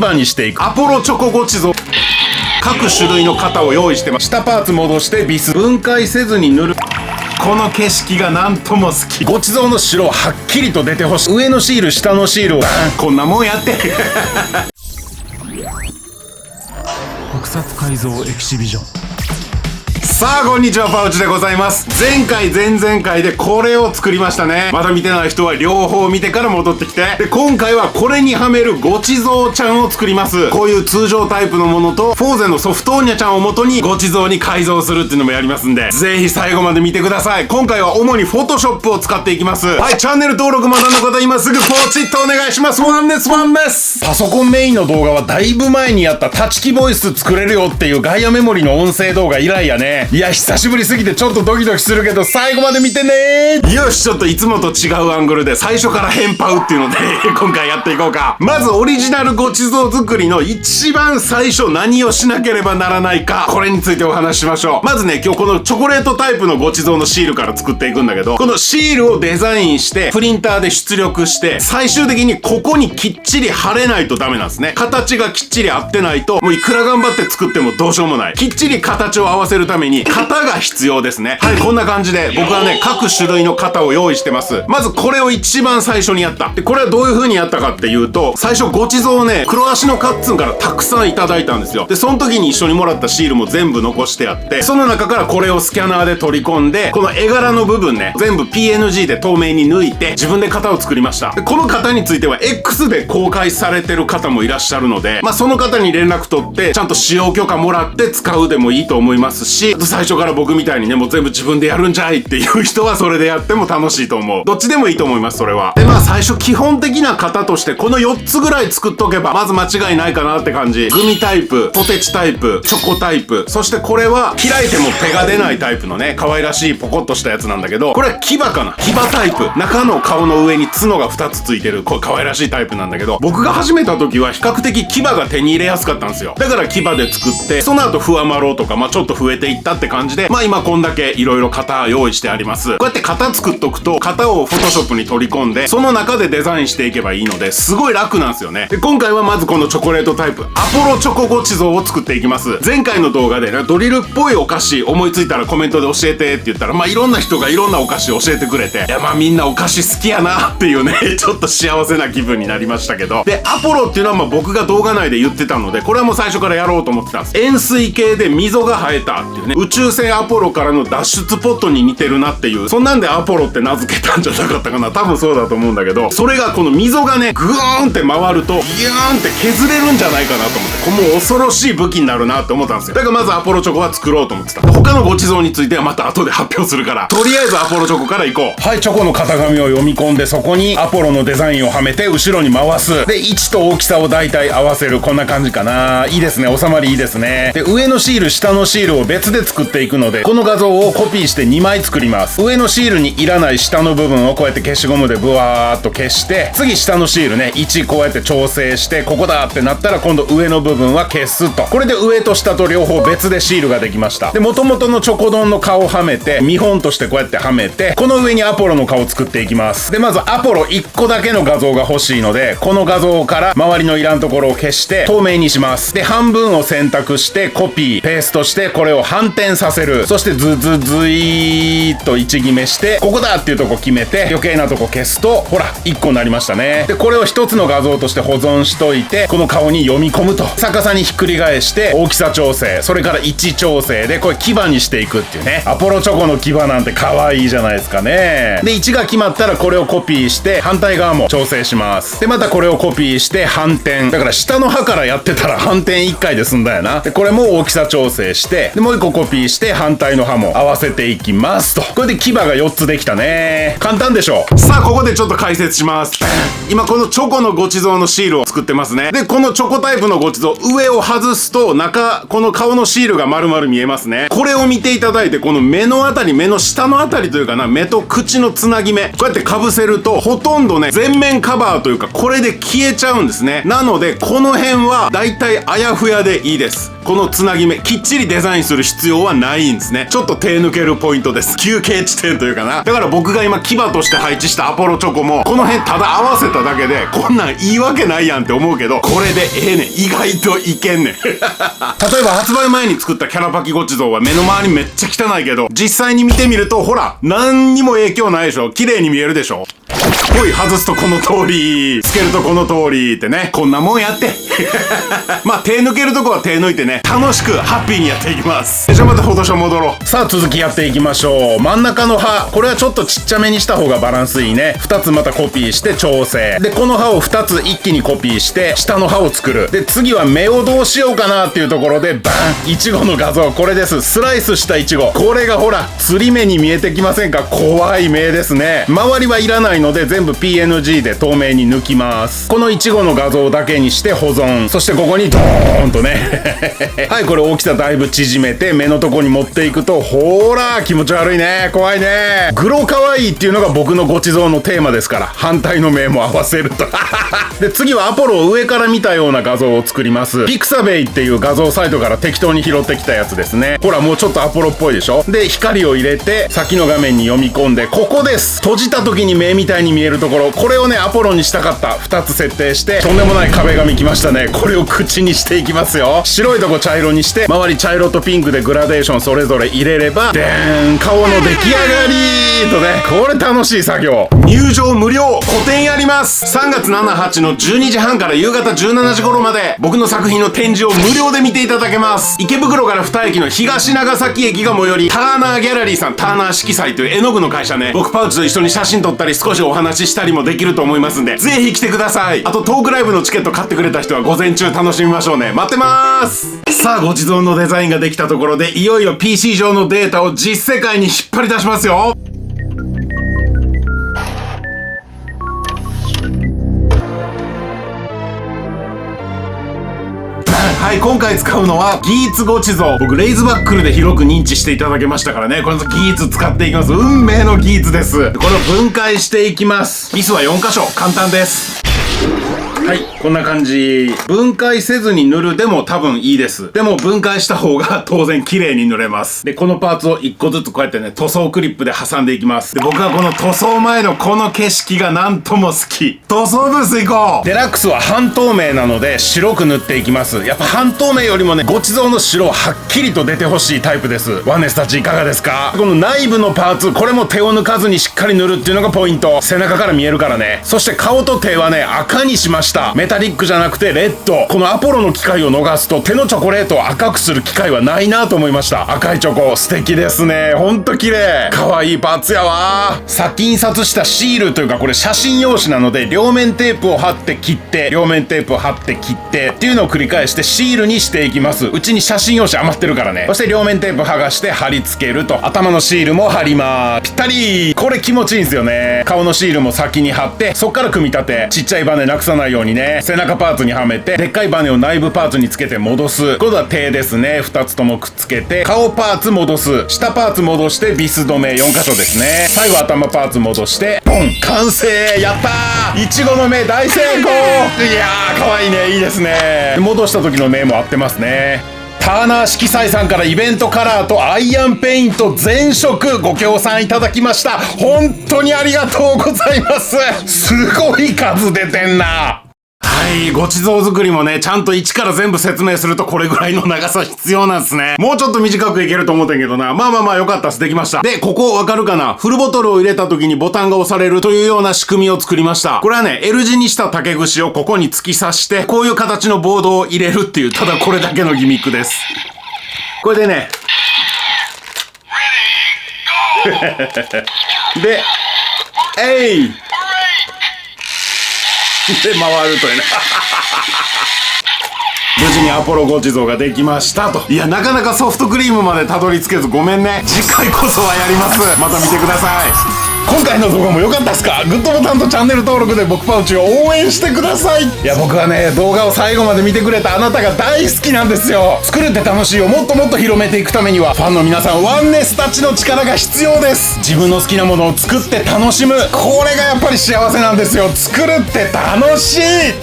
牙にしていく。アポロチョコごちそう。各種類の型を用意してます。下パーツ戻してビス。分解せずに塗る。この景色がなんとも好き。ごちそうの白はっきりと出てほしい。上のシール、下のシールをこんなもんやって特撮改造エキシビジョン。さあこんにちは、パウチでございます。前回前々回でこれを作りましたね。まだ見てない人は両方見てから戻ってきて。で今回はこれにはめるごちそうちゃんを作ります。こういう通常タイプのものとフォーゼのソフトーニャちゃんを元にごちそうに改造するっていうのもやりますんで、ぜひ最後まで見てください。今回は主にフォトショップを使っていきます。はい、チャンネル登録まだの方今すぐポチッとお願いします。ワンです。パソコンメインの動画はだいぶ前にやったタチキボイス作れるよっていうガイアメモリの音声動画以来やね。いや久しぶりすぎてちょっとドキドキするけど最後まで見てね。よし、ちょっといつもと違うアングルで最初から変パウっていうので今回やっていこうか。まずオリジナルごちそう作りの一番最初何をしなければならないか、これについてお話ししましょう。まずね、今日このチョコレートタイプのごちそうのシールから作っていくんだけど、このシールをデザインしてプリンターで出力して最終的にここにきっちり貼れないとダメなんですね。形がきっちり合ってないともういくら頑張って作ってもどうしようもない。きっちり形を合わせるために型が必要ですね。はい、こんな感じで僕はね各種類の型を用意してます。まずこれを一番最初にやった。でこれはどういう風にやったかっていうと、最初ごちそうをね黒足のカッツンからたくさんいただいたんですよ。でその時に一緒にもらったシールも全部残してあって、その中からこれをスキャナーで取り込んで、この絵柄の部分ね全部 PNG で透明に抜いて自分で型を作りました。でこの型については X で公開されてる方もいらっしゃるので、その方に連絡取ってちゃんと使用許可もらって使うでもいいと思いますし、あと最初から僕みたいにねもう全部自分でやるんじゃいっていう人はそれでやっても楽しいと思う。どっちでもいいと思います、それは。で最初基本的な型としてこの4つぐらい作っとけばまず間違いないかなって感じ。グミタイプ、ポテチタイプ、チョコタイプ、そしてこれは開いても手が出ないタイプのね可愛らしいポコッとしたやつなんだけど、これは牙かな、牙タイプ。中の顔の上に角が2つついてるこれ可愛らしいタイプなんだけど、僕が始めた時は比較的牙が手に入れやすかったんですよ。だから牙で作って、その後ふわまろとかちょっと増えていったって感じで、今こんだけいろいろ型用意してあります。こうやって型作っとくと型をフォトショップに取り込んでその中でデザインしていけばいいのですごい楽なんですよね。で今回はまずこのチョコレートタイプアポロチョコごちそうを作っていきます。前回の動画でねドリルっぽいお菓子思いついたらコメントで教えてって言ったらいろんな人がいろんなお菓子教えてくれて、いやみんなお菓子好きやなっていうねちょっと幸せな気分になりましたけど、でアポロっていうのは僕が動画内で言ってたのでこれはもう最初からやろうと思ってたんです。円錐形で溝が生えたっていうね、宇宙船アポロからの脱出ポットに似てるなっていう、そんなんでアポロって名付けたんじゃなかったかな。多分そうだと思うんだけど、それがこの溝がねグーンって回るとギューンって削れるんじゃないかなと思って、これもう恐ろしい武器になるなって思ったんですよ。だからまずアポロチョコは作ろうと思ってた。他のごちそうについてはまた後で発表するから、とりあえずアポロチョコからいこう。はい、チョコの型紙を読み込んでそこにアポロのデザインをはめて後ろに回す。で位置と大きさを大体合わせる。こんな感じかな。いいですね、収まりいいですね。で上のシール下のシールを別で作っていくので、この画像をコピーして2枚作ります。上のシールにいらない下の部分をこうやって消しゴムでブワーっと消して、次下のシールね位置こうやって調整して、ここだってなったら今度上の部分は消すと。これで上と下と両方別でシールができました。で元々のチョコ丼の顔をはめて見本としてこうやってはめて、この上にアポロの顔を作っていきます。でまずアポロ1個だけの画像が欲しいので、この画像から周りのいらんところを消して透明にします。で半分を選択してコピーペーストしてこれを反転させる。そしてズズズイーっと位置決めして、ここだっていうとこ決めて余計なとこ消すとほら1個になりましたね。でこれを1つの画像として保存しといて、この顔に読み込むと逆さにひっくり返して大きさ調整、それから位置調整でこれ牙にしていくっていうね。アポロチョコの牙なんて可愛いじゃないですかね。で位置が決まったらこれをコピーして反対側も調整します。でまたこれをコピーして反転、だから下の歯からやってたら反転1回で済んだよな。でこれも大きさ調整して、でもう1個コピーして反対の歯も合わせていきますと。これで牙が4つできたね。簡単でしょ。さあここでちょっと解説します。今このチョコのごちそうのシールを作ってますね。でこのチョコタイプのごちそう上を外すと中この顔のシールが丸々見えますね。これを見ていただいて、この目のあたり、目の下のあたりというかな、目と口のつなぎ目こうやってかぶせるとほとんどね全面カバーというかこれで消えちゃうんですね。なのでこの辺はだいたいあやふやでいいです。このつなぎ目きっちりデザインする必要はないんですね。ちょっと手抜けるポイントです。休憩地点というかな。だから僕が今牙として配置したアポロチョコもこの辺ただ合わせただけでこんなんいいわけないやんって思うけど、これでええねん。意外といけんねん。例えば発売前に作ったキャラパキごちそうは目の周りめっちゃ汚いけど、実際に見てみるとほら何にも影響ないでしょ。綺麗に見えるでしょ。ほい、外すとこの通り、つけるとこの通りってね、こんなもんやって。まあ手抜けるとこは手抜いてね、楽しくハッピーにやっていきます。じゃあまたフォトショー戻ろう。さあ続きやっていきましょう。真ん中の歯、これはちょっとちっちゃめにした方がバランスいいね。2つまたコピーして調整。でこの歯を2つ一気にコピーして下の歯を作る。で次は目をどうしようかなっていうところでバン、イチゴの画像、これです。スライスしたイチゴ、これがほら釣り目に見えてきませんか。怖い目ですね。周りはいらないので全部 PNG で透明に抜きます。このイチゴの画像だけにして保存。そしてここにドーンとねはい、これ大きさだいぶ縮めて目のとこに持っていくと、ほら気持ち悪いね、怖いね。グロ可愛いっていうのが僕のごちそうのテーマですから、反対の目も合わせるとで次はアポロを上から見たような画像を作ります。ピクサベイっていう画像サイトから適当に拾ってきたやつですね。ほらもうちょっとアポロっぽいでしょ。で光を入れて先の画面に読み込んで、ここです。閉じた時に目みたいに見えるところ、これをねアポロにしたかった。2つ設定して、とんでもない壁紙きましたね。これを口にしていきますよ。白いとこ茶色にして、周り茶色とピンクでグラデーションそれぞれ入れれば、でーん、顔の出来上がりとね、これ楽しい作業。入場無料、個展やります。3月7、8の12時半から夕方17時頃まで僕の作品の展示を無料で見ていただけます。池袋から2駅の東長崎駅が最寄り、ターナーギャラリーさん、ターナー色彩という絵の具の会社ね。僕パウチと一緒に写真撮ったり少しお話ししたりもできると思いますんで、ぜひ来てください。あとトークライブのチケット買ってくれた人は午前中楽しみましょうね。待ってまーす。さあご地蔵のデザインができたところで、いよいよ PC 上のデータを実世界に引っ張り出しますよ。はい、今回使うのはギーツごちそう。僕レイズバックルで広く認知していただけましたからね、このギーツ使っていきます。運命のギーツです。これを分解していきます。ビスは4箇所、簡単です。はい、こんな感じ。分解せずに塗るでも多分いいです。でも分解した方が当然綺麗に塗れます。でこのパーツを1個ずつこうやってね、塗装クリップで挟んでいきます。で僕はこの塗装前のこの景色がなんとも好き。塗装ブース行こう。デラックスは半透明なので白く塗っていきます。やっぱ半透明よりもね、ごちそうの白はっきりと出てほしいタイプです。ワネスたちいかがですか。この内部のパーツ、これも手を抜かずにしっかり塗るっていうのがポイント。背中から見えるからね。そして顔と手はね、赤にしました。メタリックじゃなくてレッド。このアポロの機械を逃すと手のチョコレートを赤くする機会はないなと思いました。赤いチョコ素敵ですね。ほんと綺麗。可愛いパーツやわ。さっき印刷したシールというか、これ写真用紙なので両面テープを貼って切って、両面テープを貼って切ってっていうのを繰り返してシールにしていきます。うちに写真用紙余ってるからね。そして両面テープ剥がして貼り付けると、頭のシールも貼ります。ぴったり。これ気持ちいいんですよね。顔のシールも先に貼って、そっから組み立て、ちっちゃいバネなくさないようにね、背中パーツにはめて、でっかいバネを内部パーツにつけて戻す。今度は手ですね。2つともくっつけて、顔パーツ戻す、下パーツ戻してビス止め4箇所ですね。最後頭パーツ戻してポン、完成。やったー、いちごの目大成功。いやー可愛いね、いいですね。戻した時の目も合ってますね。ターナー色彩さんからイベントカラーとアイアンペイント全色ご協賛いただきました。本当にありがとうございます。すごい数出てんな。はい、ごちそう作りもね、ちゃんと一から全部説明するとこれぐらいの長さ必要なんですね。もうちょっと短くいけると思ってんけどな。まあよかったっす。できました。で、ここわかるかな。フルボトルを入れた時にボタンが押されるというような仕組みを作りました。これはね、L 字にした竹串をここに突き刺して、こういう形のボードを入れるっていう、ただこれだけのギミックです。これでねで、えいで回るというね無事にアポロごちそうができましたと。いや、なかなかソフトクリームまでたどり着けずごめんね。次回こそはやります。また見てください。今回の動画も良かったっすか。グッドボタンとチャンネル登録で僕パウチを応援してください。いや、僕はね、動画を最後まで見てくれたあなたが大好きなんですよ。作るって楽しいをもっともっと広めていくためには、ファンの皆さん、ワンネスたちの力が必要です。自分の好きなものを作って楽しむ、これがやっぱり幸せなんですよ。作るって楽しい。